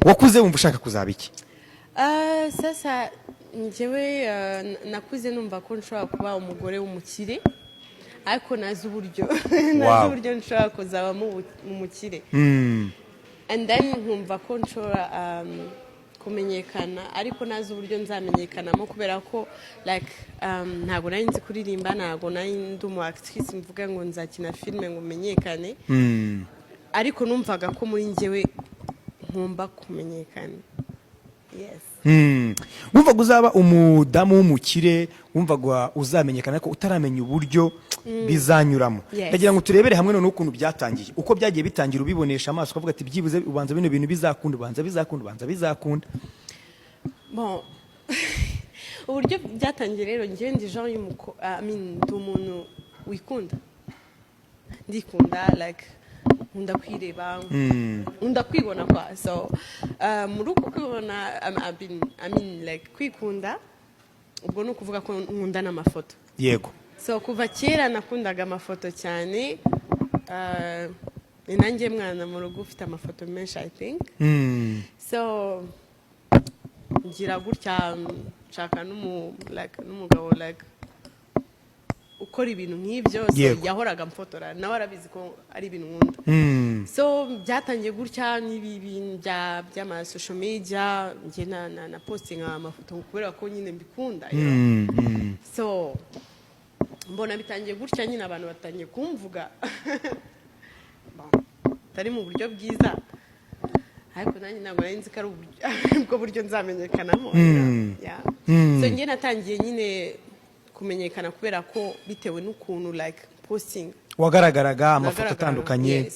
wakuze wumva ushaka kuzaba iki? Sasa njyewe nakuze numva ko nshobora kuba umugore w'umukire ariko nazi uburyo nshobora kuzabamo umukire and then nkumva ko nshobora kumenyekana ariko nazi uburyo nzamenyekanamo kubera ko like ntago nari nzi kuririmba ntago nari ndi umu actrice mvuga ngo nzakina filime ngo menyekane ariko numvaga ko muri njyewe nkumba kumenyekana. Yes. Wumvaga uzaba umudamu w'umukire, wumvaga uzamenyekana ko utaramenya uburyo bizanyuramo. Ndagira ngo turebere hamwe none ukuntu byatangiye. Uko byagiye bitangira ubibonesha amaso ukavuga ati byibuze ubanza bino bintu bizakunda, bizakunda. Bon. Uburyo byatangiye rero ngiye ndi genre ndi umuntu wikunda. Ndikunda like nkunda kwireba nkunda kwibona kwa so muri uko kwibona like kwikunda ubwo no kuvuga ko nkunda n'amafoto. Yego. So kuva kera nakundaga amafoto cyane nanjye mwana mu rugo ufite amafoto menshi I think so ngira gutya nshaka n'umugabo like ukora ibintu nk'ibyo yahoraga mfotora nawe arabizi ko ari ibintu nkunda so byatangiye gutya n'ibintu by'ama social media nge na posting amafoto kubera ko nyine mbikunda so mbona bitangiye gutya nyine abantu batangiye kumvuga tari mu buryo bwiza ariko nanjye ntabwo nari nzi ko ari ubwo buryo nzamenyekanamo so nge natangiye nyine kumenyekana kubera ko bitewe n'ukuntu like posting wagaragaraga amafoto atandukanye.